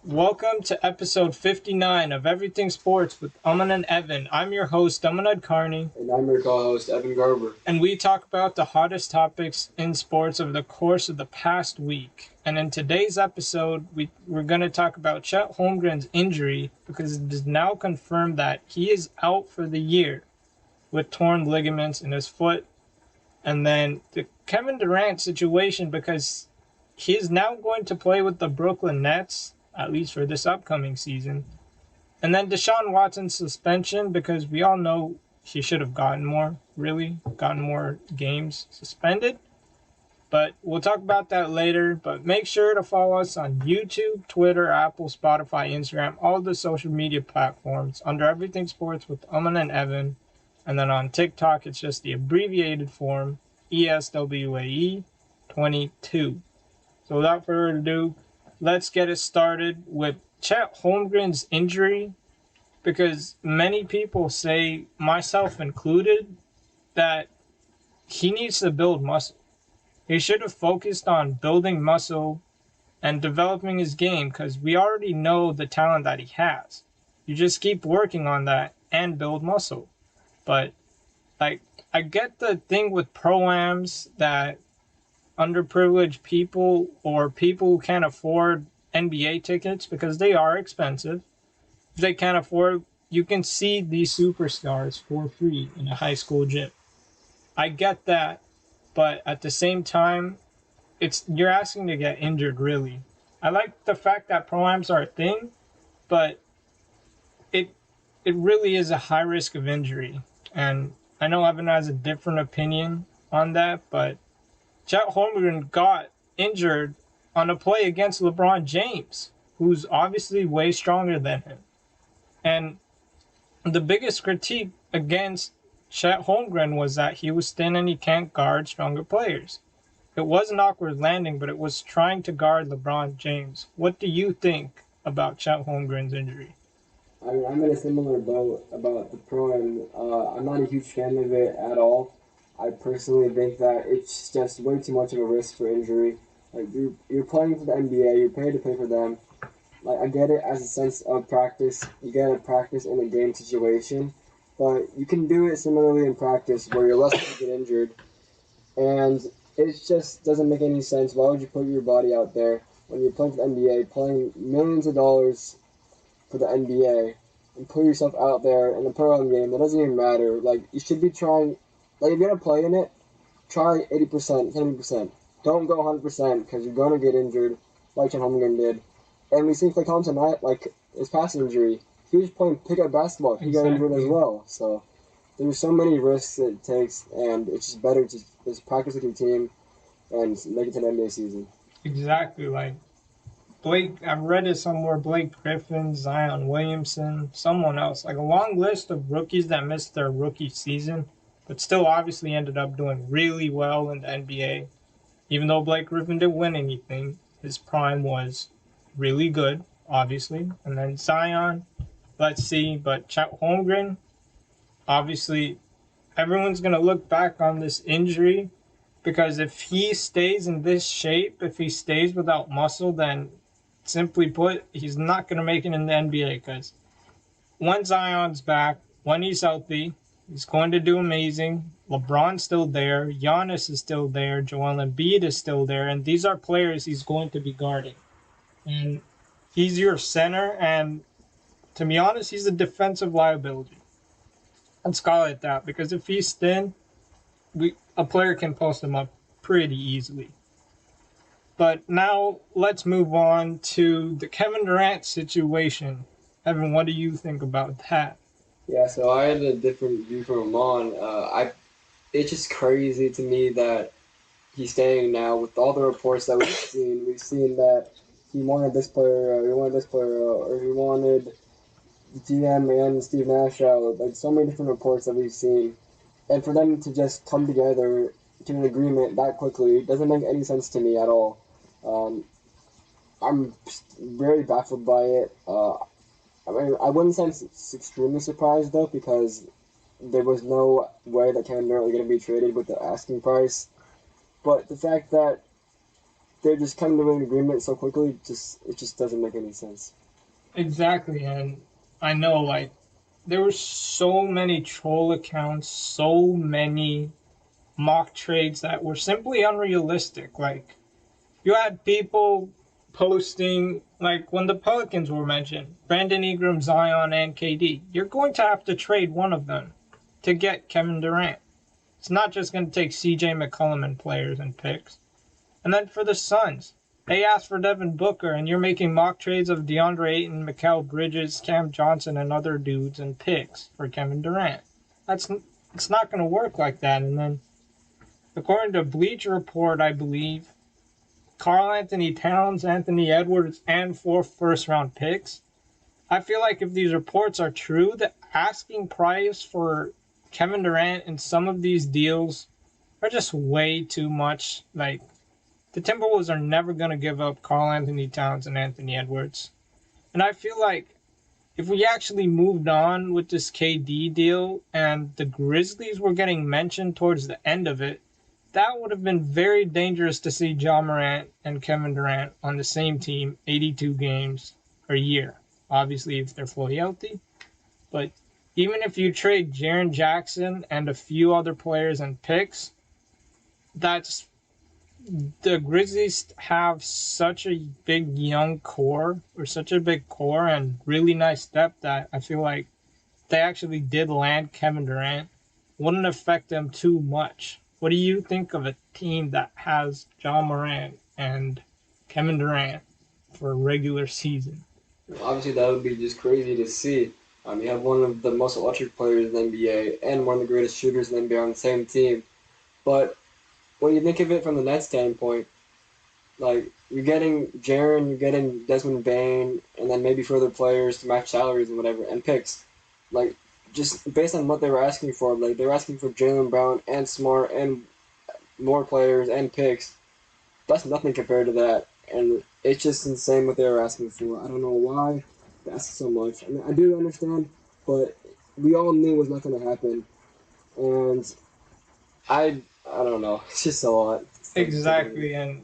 Welcome to episode 59 of Everything Sports with Aman and Evan. I'm your host, Aman Carney. And I'm your co-host, Evan Garber. And we talk about the hottest topics in sports over the course of the past week. And in today's episode, we're going to talk about Chet Holmgren's injury because it is now confirmed that he is out for the year with torn ligaments in his foot. And then the Kevin Durant situation because he is now going to play with the Brooklyn Nets, at least for this upcoming season. And then Deshaun Watson's suspension, because we all know he should have gotten more games suspended. But we'll talk about that later. But make sure to follow us on YouTube, Twitter, Apple, Spotify, Instagram, all the social media platforms under Everything Sports with Aman and Evan. And then on TikTok, it's just the abbreviated form, ESWAE 22. So without further ado, let's get it started with Chet Holmgren's injury, because many people say, myself included, that he needs to build muscle. He should have focused on building muscle and developing his game, because we already know the talent that he has. You just keep working on that and build muscle. But I get the thing with pro-ams that underprivileged people or people who can't afford NBA tickets, because they are expensive. If they can't afford, you can see these superstars for free in a high school gym. I get that, but at the same time, you're asking to get injured, really. I like the fact that pro-ams are a thing, but it really is a high risk of injury. And I know Evan has a different opinion on that, but Chet Holmgren got injured on a play against LeBron James, who's obviously way stronger than him. And the biggest critique against Chet Holmgren was that he was thin and he can't guard stronger players. It was an awkward landing, but it was trying to guard LeBron James. What do you think about Chet Holmgren's injury? I mean, I'm in a similar boat about the pro-am. I'm not a huge fan of it at all. I personally think that it's just way too much of a risk for injury. Like you're playing for the NBA, you're paid to play for them. Like I get it as a sense of practice. You get to practice in a game situation, but you can do it similarly in practice where you're less likely to get injured. And it just doesn't make any sense. Why would you put your body out there when you're playing for the NBA, playing millions of dollars for the NBA, and put yourself out there in a pro game? That doesn't even matter. Like you should be trying. Like if you're gonna play in it, try 80%, 70%. Don't go 100% because you're gonna get injured, like Chet Holmgren did. And we see Clay Thompson tonight, like his past injury, he was playing pickup basketball. He got injured as well. So there's so many risks it takes, and it's just better to just practice with your team and make it to the NBA season. Exactly. Like I've read it somewhere, Blake Griffin, Zion Williamson, someone else. Like a long list of rookies that missed their rookie season, but still obviously ended up doing really well in the NBA. Even though Blake Griffin didn't win anything, his prime was really good, obviously. And then Zion, let's see. But Chet Holmgren, obviously, everyone's going to look back on this injury because if he stays in this shape, if he stays without muscle, then simply put, he's not going to make it in the NBA because when Zion's back, when he's healthy, he's going to do amazing. LeBron's still there. Giannis is still there. Joel Embiid is still there. And these are players he's going to be guarding. And he's your center. And to be honest, he's a defensive liability. Let's call it that. Because if he's thin, a player can post him up pretty easily. But now let's move on to the Kevin Durant situation. Evan, what do you think about that? Yeah, so I had a different view from Aman. It's just crazy to me that he's staying now with all the reports that we've seen. We've seen that he wanted this player, he wanted this player, or he wanted the GM and Steve Nash out. Like so many different reports that we've seen, and for them to just come together to an agreement that quickly doesn't make any sense to me at all. I'm very baffled by it. I mean, I wouldn't say I'm extremely surprised though, because there was no way that Kevin Durant was going to be traded with the asking price. But the fact that they're just coming to an agreement so quickly. It just doesn't make any sense. Exactly, and I know like there were so many troll accounts, so many mock trades that were simply unrealistic. Like you had people posting like when the Pelicans were mentioned, Brandon Ingram, Zion, and KD. You're going to have to trade one of them to get Kevin Durant. It's not just going to take CJ McCollum and players and picks. And then for the Suns, they asked for Devin Booker, and you're making mock trades of DeAndre Ayton, Mikal Bridges, Cam Johnson, and other dudes and picks for Kevin Durant. That's It's not going to work like that. And then, according to Bleacher Report, I believe Karl Anthony Towns, Anthony Edwards, and 4 first-round picks. I feel like if these reports are true, the asking price for Kevin Durant in some of these deals are just way too much. Like, the Timberwolves are never going to give up Karl Anthony Towns and Anthony Edwards. And I feel like if we actually moved on with this KD deal and the Grizzlies were getting mentioned towards the end of it, that would have been very dangerous to see Ja Morant and Kevin Durant on the same team 82 games a year. Obviously, if they're fully healthy. But even if you trade Jaren Jackson and a few other players and picks, that's the Grizzlies have such a big young core, or such a big core and really nice depth that I feel like they actually did land Kevin Durant wouldn't affect them too much. What do you think of a team that has Ja Morant and Kevin Durant for a regular season? Obviously, that would be just crazy to see. You have one of the most electric players in the NBA and one of the greatest shooters in the NBA on the same team. But when you think of it from the Nets standpoint, like you're getting Jaren, you're getting Desmond Bain, and then maybe further players to match salaries and whatever, and picks. Like just based on what they were asking for, like they were asking for Jaylen Brown and Smart and more players and picks. That's nothing compared to that, and it's just insane what they were asking for. I don't know why they asked so much. I mean, I do understand, but we all knew it was not going to happen, and I don't know. It's just a lot. Exactly, and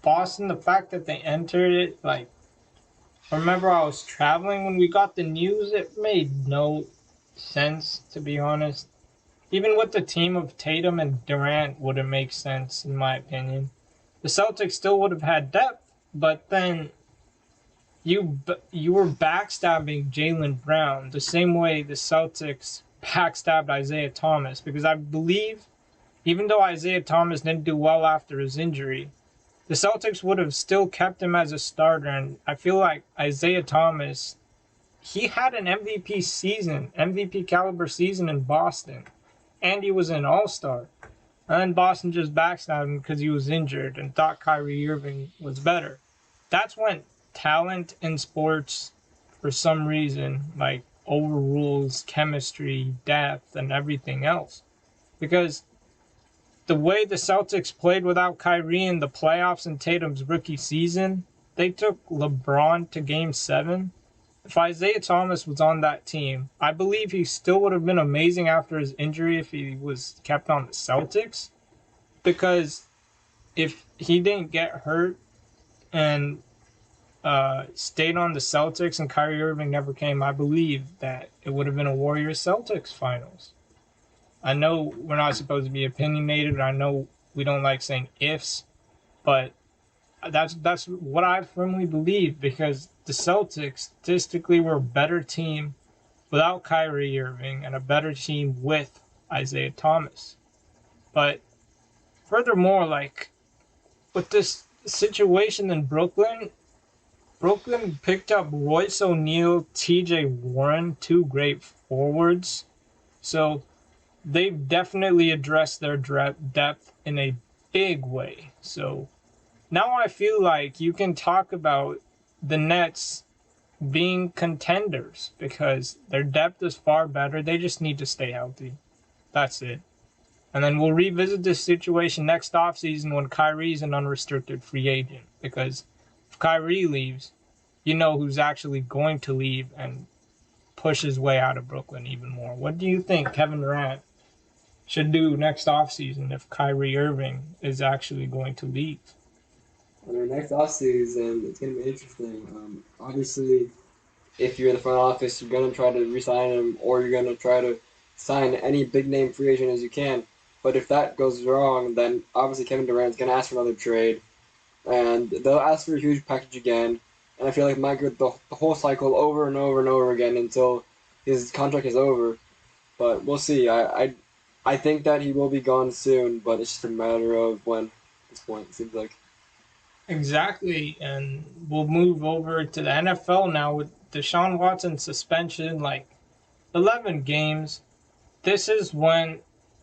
Boston, the fact that they entered it, like, I remember I was traveling when we got the news, it made no sense, to be honest. Even with the team of Tatum and Durant wouldn't make sense, in my opinion. The Celtics still would have had depth, but then you were backstabbing Jaylen Brown the same way the Celtics backstabbed Isaiah Thomas, because I believe even though Isaiah Thomas didn't do well after his injury, the Celtics would have still kept him as a starter, and I feel like Isaiah Thomas, he had an MVP season, MVP caliber season in Boston, and he was an All-Star. And then Boston just backstabbed him because he was injured and thought Kyrie Irving was better. That's when talent in sports, for some reason, like overrules chemistry, depth, and everything else. Because the way the Celtics played without Kyrie in the playoffs in Tatum's rookie season, they took LeBron to Game 7. If Isaiah Thomas was on that team, I believe he still would have been amazing after his injury if he was kept on the Celtics. Because if he didn't get hurt and stayed on the Celtics and Kyrie Irving never came, I believe that it would have been a Warriors-Celtics finals. I know we're not supposed to be opinionated. I know we don't like saying ifs, but that's what I firmly believe, because the Celtics statistically were a better team without Kyrie Irving and a better team with Isaiah Thomas. But furthermore, like with this situation in Brooklyn picked up Royce O'Neal, TJ Warren, 2 great forwards. So they've definitely addressed their depth in a big way. So now I feel like you can talk about the Nets being contenders because their depth is far better. They just need to stay healthy. That's it. And then we'll revisit this situation next offseason when Kyrie's an unrestricted free agent. Because if Kyrie leaves, you know who's actually going to leave and push his way out of Brooklyn even more. What do you think Kevin Durant should do next offseason if Kyrie Irving is actually going to leave? on our next offseason, it's going to be interesting. Obviously, if you're in the front office, you're going to try to re-sign him, or you're going to try to sign any big name free agent as you can. But if that goes wrong, then obviously Kevin Durant's going to ask for another trade, and they'll ask for a huge package again. And I feel like it might go the whole cycle over and over and over again until his contract is over. But we'll see. I think that he will be gone soon, but it's just a matter of when. At this point, it seems like. Exactly, and we'll move over to the NFL now with Deshaun Watson's suspension, like 11 games. This is when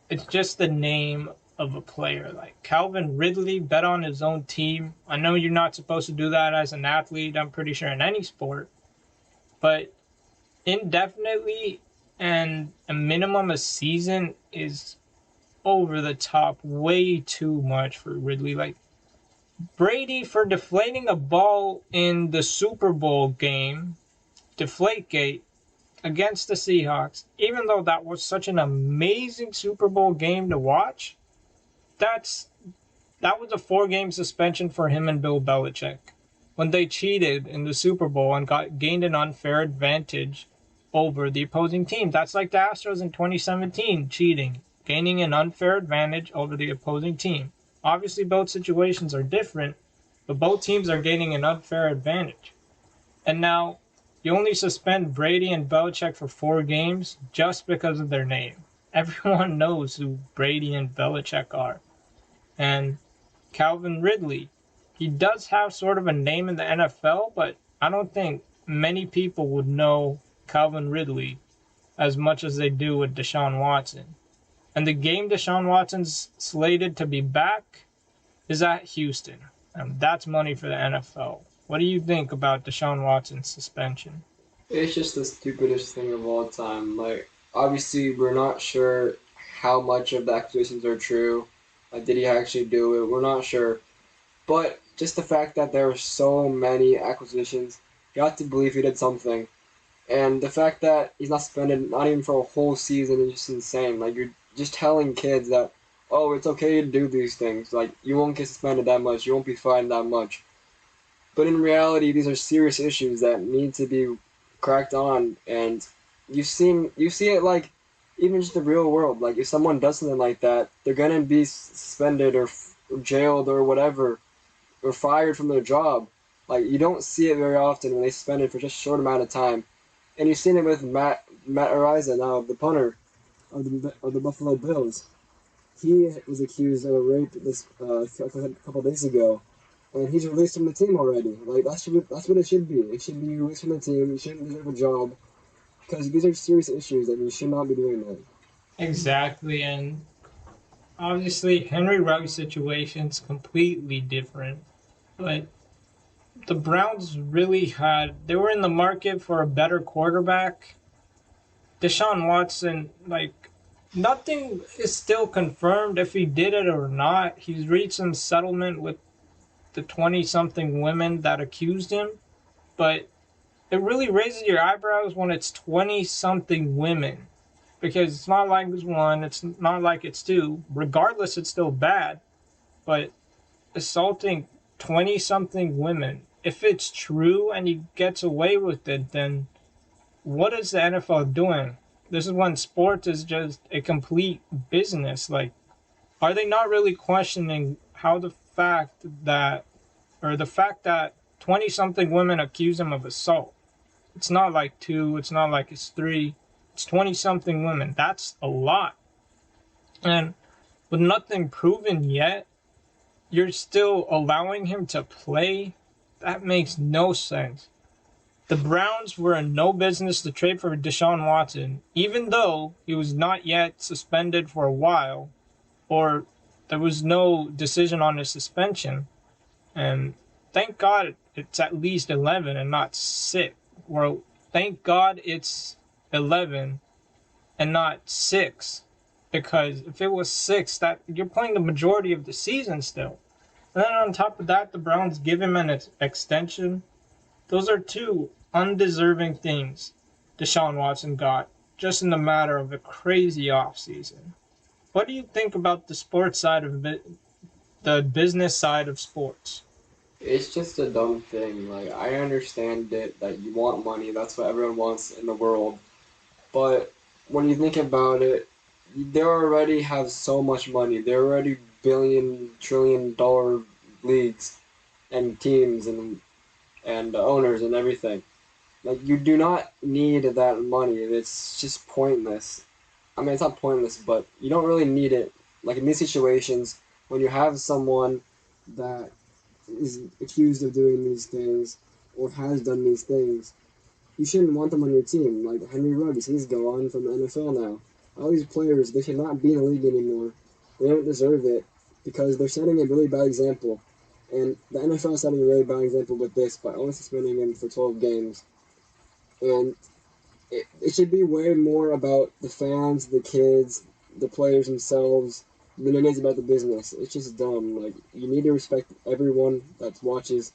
it's just the name of a player. Like Calvin Ridley bet on his own team. I know you're not supposed to do that as an athlete, I'm pretty sure in any sport, but indefinitely and a minimum a season is over the top, way too much for Ridley. Like Brady for deflating a ball in the Super Bowl game, Deflategate, against the Seahawks, even though that was such an amazing Super Bowl game to watch, that's that was a 4-game suspension for him and Bill Belichick when they cheated in the Super Bowl and gained an unfair advantage over the opposing team. That's like the Astros in 2017 cheating, gaining an unfair advantage over the opposing team. Obviously, both situations are different, but both teams are gaining an unfair advantage. And now you only suspend Brady and Belichick for 4 games just because of their name. Everyone knows who Brady and Belichick are. And Calvin Ridley, he does have sort of a name in the NFL, but I don't think many people would know Calvin Ridley as much as they do with Deshaun Watson. And the game Deshaun Watson's slated to be back is at Houston. And that's money for the NFL. What do you think about Deshaun Watson's suspension? It's just the stupidest thing of all time. Like, obviously, we're not sure how much of the accusations are true. Like, did he actually do it? We're not sure. But just the fact that there are so many acquisitions, you have to believe he did something. And the fact that he's not suspended, not even for a whole season, is just insane. Like, you're just telling kids that, oh, it's okay to do these things. Like, you won't get suspended that much, you won't be fined that much. But in reality, these are serious issues that need to be cracked on. And you see it like even just the real world. Like, if someone does something like that, they're gonna be suspended or jailed or whatever, or fired from their job. Like, you don't see it very often when they suspended for just a short amount of time. And you've seen it with Matt Ariza now, the punter of the Buffalo Bills. He was accused of a rape this a couple days ago, and he's released from the team already. Like, that's what it should be. It should be released from the team. You shouldn't deserve a job because these are serious issues and you should not be doing that. Exactly, and obviously Henry Ruggs' situation's completely different. But the Browns really they were in the market for a better quarterback. Deshaun Watson, like, nothing is still confirmed if he did it or not. He's reached some settlement with the 20 something women that accused him, but it really raises your eyebrows when it's 20 something women, because it's not like it's one, it's not like it's two. Regardless, it's still bad, but assaulting 20 something women, if it's true and he gets away with it, then what is the NFL doing? This is when sports is just a complete business. Like, are they not really questioning how the fact that 20 something women accuse him of assault? It's not like two, it's not like it's three, it's 20 something women. That's a lot. And with nothing proven yet, you're still allowing him to play? That makes no sense. The Browns were in no business to trade for Deshaun Watson, even though he was not yet suspended for a while, or there was no decision on his suspension. And thank God it's at least 11 and not 6. Well, thank God it's 11 and not 6. Because if it was 6, that you're playing the majority of the season still. And then on top of that, the Browns give him an extension. Those are two undeserving things Deshaun Watson got just in the matter of a crazy offseason. What do you think about the sports side of it, the business side of sports? It's just a dumb thing. Like, I understand it that you want money. That's what everyone wants in the world. But when you think about it, they already have so much money. They're already billion, trillion dollar leagues and teams and owners and everything. Like, you do not need that money. It's just pointless. I mean, it's not pointless, but you don't really need it. Like in these situations, when you have someone that is accused of doing these things or has done these things, you shouldn't want them on your team. Like Henry Ruggs, he's gone from the NFL now. All these players, they should not be in the league anymore. They don't deserve it because they're setting a really bad example. And the NFL is setting a really bad example with this by only suspending him for 12 games. And it should be way more about the fans, the kids, the players themselves than it is about the business. It's just dumb. Like you need to respect everyone that watches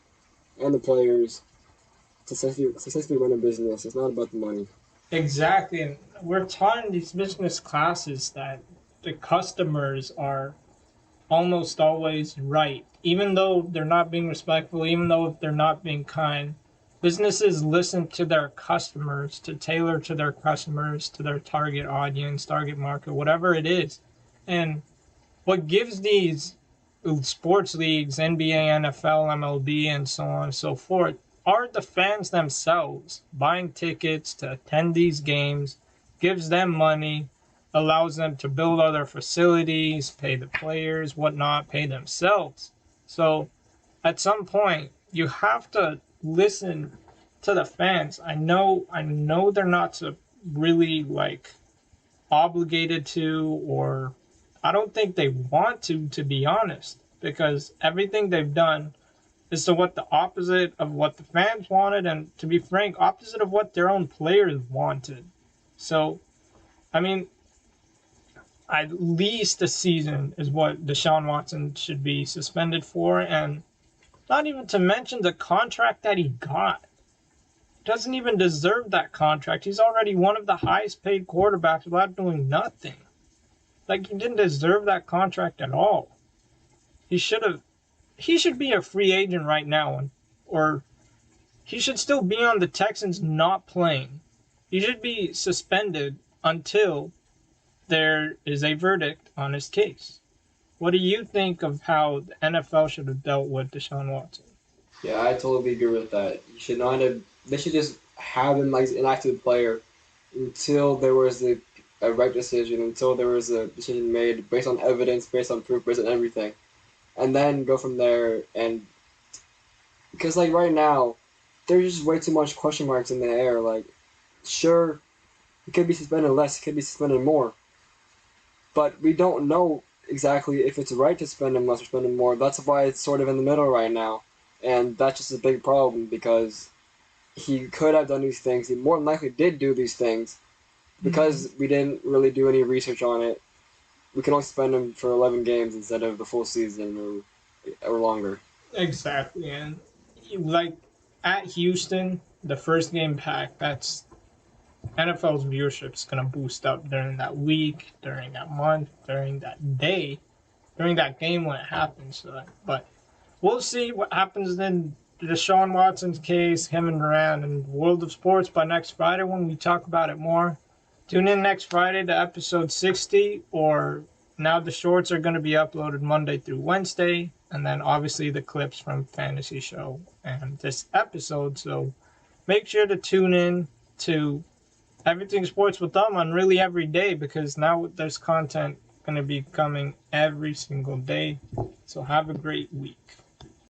and the players to successfully run a business. It's not about the money. Exactly, and we're taught in these business classes that the customers are almost always right, even though they're not being respectful, even though they're not being kind. Businesses listen to their customers to tailor to their customers, to their target audience, target market, whatever it is. And what gives these sports leagues, NBA, NFL, MLB, and so on and so forth, are the fans themselves buying tickets to attend these games, gives them money, allows them to build other facilities, pay the players, whatnot, pay themselves. So at some point, you have to listen to the fans. I know they're not so really like obligated to, or I don't think they want to be honest, because everything they've done is to what the opposite of what the fans wanted, and to be frank, opposite of what their own players wanted. So, I mean, at least a season is what Deshaun Watson should be suspended for, and not even to mention the contract that he got. Doesn't even deserve that contract. He's already one of the highest paid quarterbacks without doing nothing. Like, he didn't deserve that contract at all. He should have. He should be a free agent right now, or he should still be on the Texans not playing. He should be suspended until there is a verdict on his case. What do you think of how the NFL should have dealt with Deshaun Watson? Yeah, I totally agree with that. You should not have. They should just have him like an active player until there was a right decision, until there was a decision made based on evidence, based on proof, based on everything, and then go from there. And because like right now, there's just way too much question marks in the air. Like, sure, he could be suspended less, he could be suspended more, but we don't know exactly if it's right to suspend him less or suspend him more. That's why it's sort of in the middle right now, and that's just a big problem because he could have done these things. He more than likely did do these things because we didn't really do any research on it. We can only suspend him for 11 games instead of the full season or longer. Exactly, and like at Houston, the first game back, that's NFL's viewership is gonna boost up during that week, during that month, during that day, during that game when it happens. But we'll see what happens in Deshaun Watson's case, him and Durant, and World of Sports by next Friday when we talk about it more. Tune in next Friday to episode 60, or now the shorts are going to be uploaded Monday through Wednesday, and then obviously the clips from Fantasy Show and this episode. So make sure to tune in to Everything Sports with them on really every day, because now there's content going to be coming every single day. So have a great week.